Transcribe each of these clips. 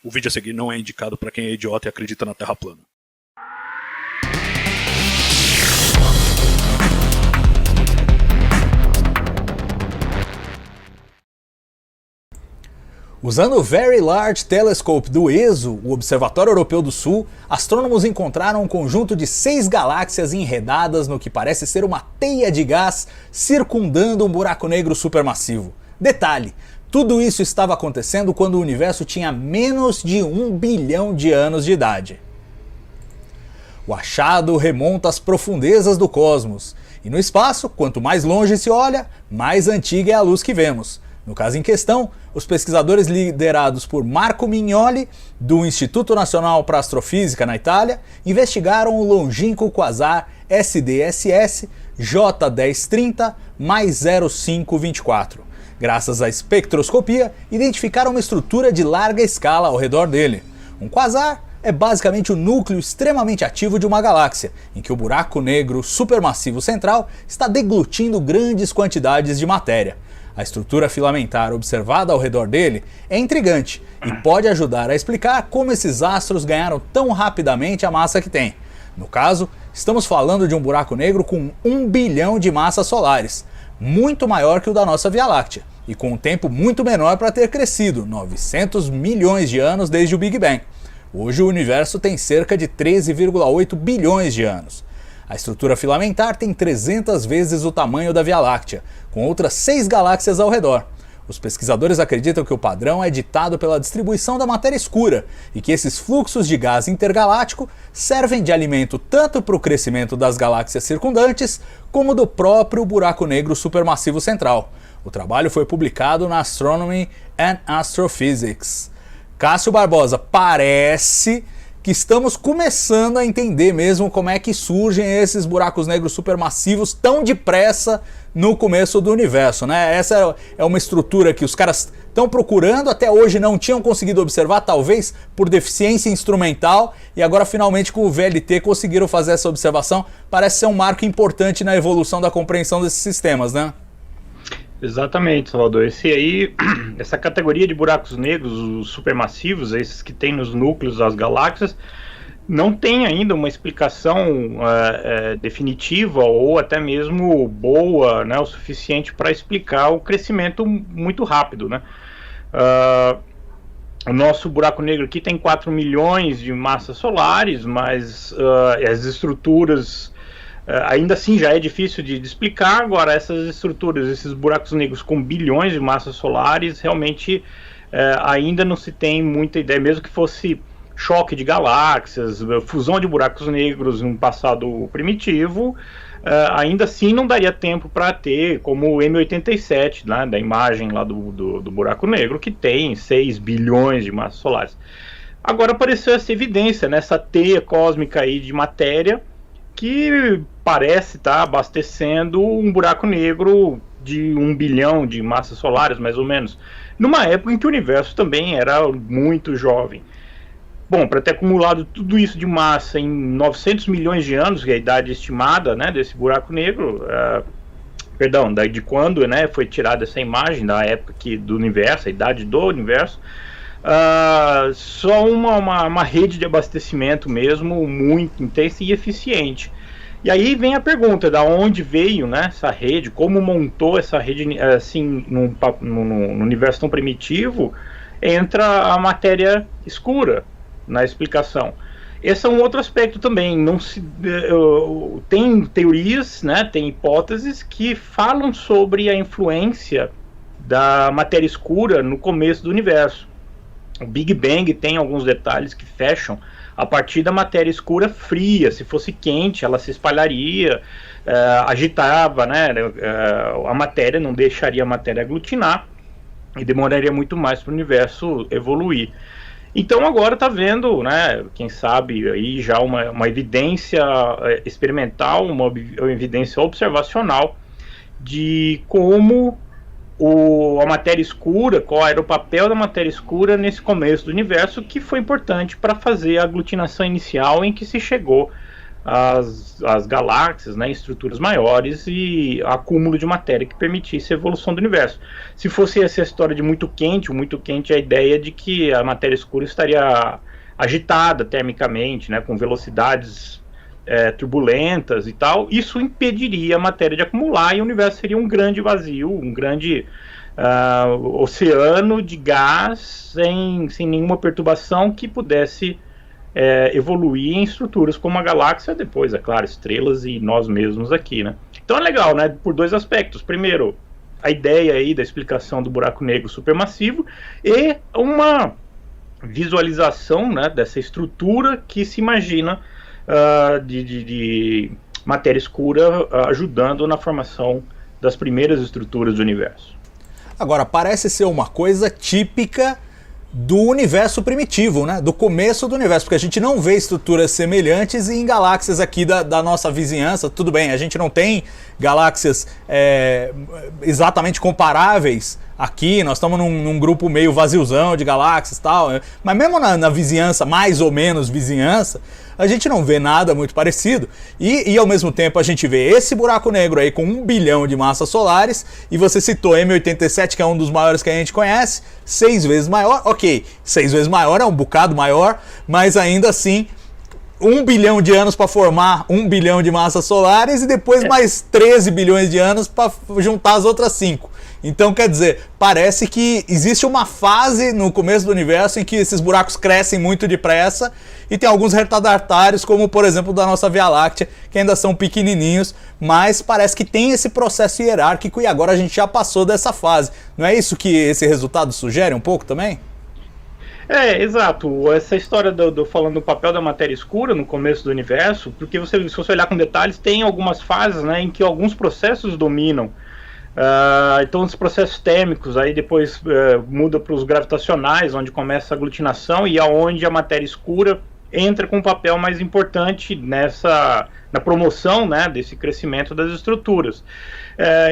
O vídeo a seguir não é indicado para quem é idiota e acredita na Terra plana. Usando o Very Large Telescope do ESO, o Observatório Europeu do Sul, astrônomos encontraram um conjunto de 6 galáxias enredadas no que parece ser uma teia de gás circundando um buraco negro supermassivo. Detalhe, tudo isso estava acontecendo quando o universo tinha menos de 1 bilhão de anos de idade. O achado remonta às profundezas do cosmos, e no espaço, quanto mais longe se olha, mais antiga é a luz que vemos. No caso em questão, os pesquisadores liderados por Marco Mignoli, do Instituto Nacional para Astrofísica na Itália, investigaram o longínquo quasar SDSS J1030+0524. Graças à espectroscopia, identificaram uma estrutura de larga escala ao redor dele. Um quasar é basicamente o núcleo extremamente ativo de uma galáxia, em que o buraco negro supermassivo central está deglutindo grandes quantidades de matéria. A estrutura filamentar observada ao redor dele é intrigante e pode ajudar a explicar como esses astros ganharam tão rapidamente a massa que têm. No caso, estamos falando de um buraco negro com 1 bilhão de massas solares, muito maior que o da nossa Via Láctea, e com um tempo muito menor para ter crescido, 900 milhões de anos desde o Big Bang. Hoje o universo tem cerca de 13,8 bilhões de anos. A estrutura filamentar tem 300 vezes o tamanho da Via Láctea, com outras 6 galáxias ao redor. Os pesquisadores acreditam que o padrão é ditado pela distribuição da matéria escura e que esses fluxos de gás intergaláctico servem de alimento tanto para o crescimento das galáxias circundantes como do próprio buraco negro supermassivo central. O trabalho foi publicado na Astronomy and Astrophysics. Cássio Barbosa, parece que estamos começando a entender mesmo como é que surgem esses buracos negros supermassivos tão depressa no começo do universo, né? Essa é uma estrutura que os caras estão procurando, até hoje não tinham conseguido observar, talvez por deficiência instrumental, e agora finalmente com o VLT conseguiram fazer essa observação. Parece ser um marco importante na evolução da compreensão desses sistemas, né? Exatamente, Salvador. Essa categoria de buracos negros, os supermassivos, esses que tem nos núcleos das galáxias, não tem ainda uma explicação definitiva ou até mesmo boa, né, o suficiente para explicar o crescimento muito rápido, né? O nosso buraco negro aqui tem 4 milhões de massas solares, mas as estruturas ainda assim já é difícil de explicar. Agora, essas estruturas, esses buracos negros com bilhões de massas solares, realmente ainda não se tem muita ideia, mesmo que fosse choque de galáxias, fusão de buracos negros no passado primitivo, ainda assim não daria tempo para ter, como o M87, né, da imagem lá do buraco negro, que tem 6 bilhões de massas solares. Agora apareceu essa evidência, nessa teia cósmica aí de matéria, que parece estar abastecendo um buraco negro de 1 bilhão de massas solares, mais ou menos, numa época em que o universo também era muito jovem. Bom, para ter acumulado tudo isso de massa em 900 milhões de anos, que é a idade estimada, né, desse buraco negro, de quando, né, foi tirada essa imagem, da época do universo, a idade do universo, só uma rede de abastecimento mesmo muito intensa e eficiente. E aí vem a pergunta, da onde veio, né, essa rede, como montou essa rede assim, no universo tão primitivo. Entra a matéria escura na explicação. Esse é um outro aspecto também. Tem teorias, né, tem hipóteses que falam sobre a influência da matéria escura no começo do universo. O Big Bang tem alguns detalhes que fecham a partir da matéria escura fria. Se fosse quente, ela se espalharia, agitava, né, a matéria, não deixaria a matéria aglutinar e demoraria muito mais para o universo evoluir. Então agora está vendo, né, quem sabe aí já uma evidência experimental, uma evidência observacional de como a matéria escura, qual era o papel da matéria escura nesse começo do universo, que foi importante para fazer a aglutinação inicial em que se chegou as galáxias, né, em estruturas maiores e acúmulo de matéria que permitisse a evolução do universo. Se fosse essa história de muito quente é a ideia de que a matéria escura estaria agitada termicamente, né, com velocidades turbulentas e tal. Isso impediria a matéria de acumular e o universo seria um grande vazio, um grande oceano de gás sem nenhuma perturbação que pudesse evoluir em estruturas como a galáxia, depois, é claro, estrelas e nós mesmos aqui, né? Então é legal, né? Por dois aspectos. Primeiro, a ideia aí da explicação do buraco negro supermassivo e uma visualização, né, dessa estrutura que se imagina de matéria escura ajudando na formação das primeiras estruturas do universo. Agora, parece ser uma coisa típica do universo primitivo, né? Do começo do universo, porque a gente não vê estruturas semelhantes em galáxias aqui da nossa vizinhança. Tudo bem, a gente não tem galáxias exatamente comparáveis aqui, nós estamos num grupo meio vaziozão de galáxias e tal, mas mesmo na vizinhança, mais ou menos vizinhança, a gente não vê nada muito parecido e ao mesmo tempo a gente vê esse buraco negro aí com 1 bilhão de massas solares e você citou M87, que é um dos maiores que a gente conhece, 6 vezes maior, ok, 6 vezes maior é um bocado maior, mas ainda assim 1 bilhão de anos para formar 1 bilhão de massas solares e depois mais 13 bilhões de anos para juntar as outras 5. Então, quer dizer, parece que existe uma fase no começo do universo em que esses buracos crescem muito depressa e tem alguns retardatários, como por exemplo da nossa Via Láctea, que ainda são pequenininhos, mas parece que tem esse processo hierárquico e agora a gente já passou dessa fase. Não é isso que esse resultado sugere um pouco também? Exato. Essa história falando do papel da matéria escura no começo do universo, porque se você olhar com detalhes, tem algumas fases, né, em que alguns processos dominam. Então os processos térmicos aí depois muda para os gravitacionais, onde começa a aglutinação e aonde a matéria escura entra com um papel mais importante na promoção, né, desse crescimento das estruturas.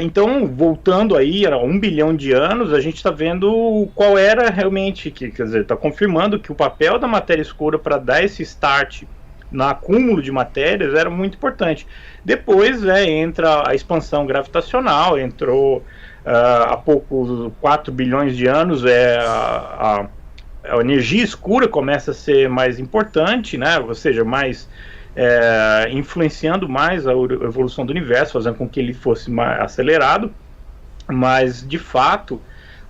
Então, voltando aí a 1 bilhão de anos, a gente está vendo qual era realmente, quer dizer, está confirmando que o papel da matéria escura para dar esse start no acúmulo de matérias era muito importante. Depois entra a expansão gravitacional, entrou há pouco 4 bilhões de anos, a energia escura começa a ser mais importante, né? Ou seja, mais influenciando mais a evolução do universo, fazendo com que ele fosse mais acelerado. Mas, de fato,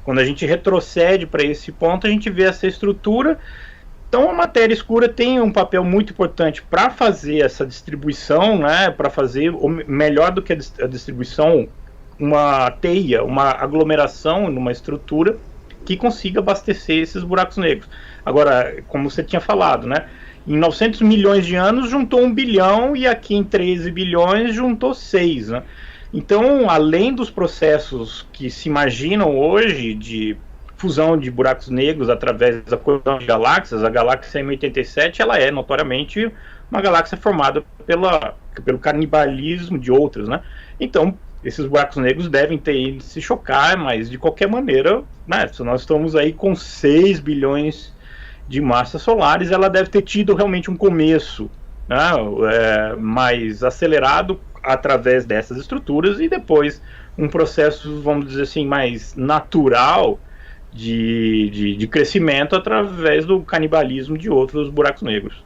quando a gente retrocede para esse ponto, a gente vê essa estrutura. Então a matéria escura tem um papel muito importante para fazer essa distribuição, né, para fazer melhor do que a distribuição, uma teia, uma aglomeração numa estrutura que consiga abastecer esses buracos negros. Agora, como você tinha falado, né, em 900 milhões de anos juntou 1 bilhão e aqui em 13 bilhões juntou 6, né? Então, além dos processos que se imaginam hoje de fusão de buracos negros através da colisão de galáxias, a galáxia M87 ela é notoriamente uma galáxia formada pelo canibalismo de outras, né? Então, esses buracos negros devem ter ido se chocar, mas de qualquer maneira, né, se nós estamos aí com 6 bilhões de massas solares, ela deve ter tido realmente um começo, né, mais acelerado através dessas estruturas e depois um processo, vamos dizer assim, mais natural de crescimento através do canibalismo de outros buracos negros.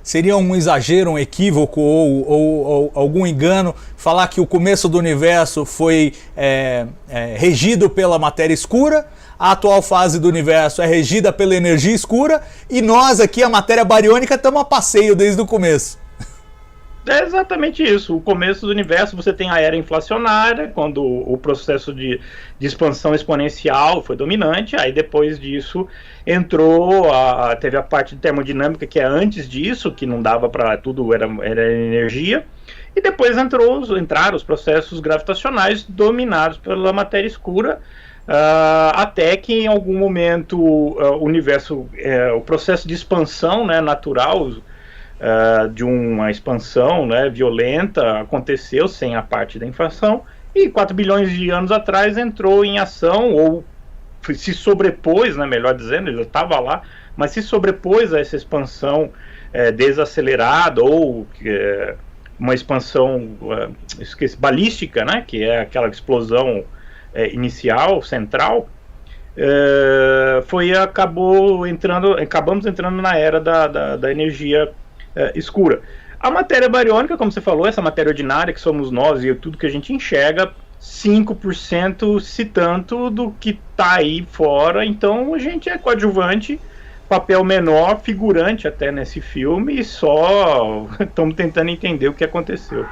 Seria um exagero, um equívoco ou algum engano falar que o começo do universo foi regido pela matéria escura, a atual fase do universo é regida pela energia escura e nós aqui, a matéria bariônica, estamos a passeio desde o começo? É exatamente isso. O começo do universo você tem a era inflacionária, quando o processo de expansão exponencial foi dominante, aí depois disso teve a parte de termodinâmica que é antes disso, que não dava para tudo, era energia, e depois entraram os processos gravitacionais dominados pela matéria escura, até que em algum momento o universo, o processo de expansão, né, natural, de uma expansão, né, violenta aconteceu sem a parte da inflação e 4 bilhões de anos atrás entrou em ação ou se sobrepôs, né, melhor dizendo, ele já estava lá, mas se sobrepôs a essa expansão desacelerada ou uma expansão balística, né, que é aquela explosão inicial, central. Acabamos entrando na era da energia escura. A matéria bariônica, como você falou, essa matéria ordinária que somos nós e tudo que a gente enxerga, 5% se tanto do que está aí fora, então a gente é coadjuvante, papel menor, figurante até nesse filme, e só estamos tentando entender o que aconteceu.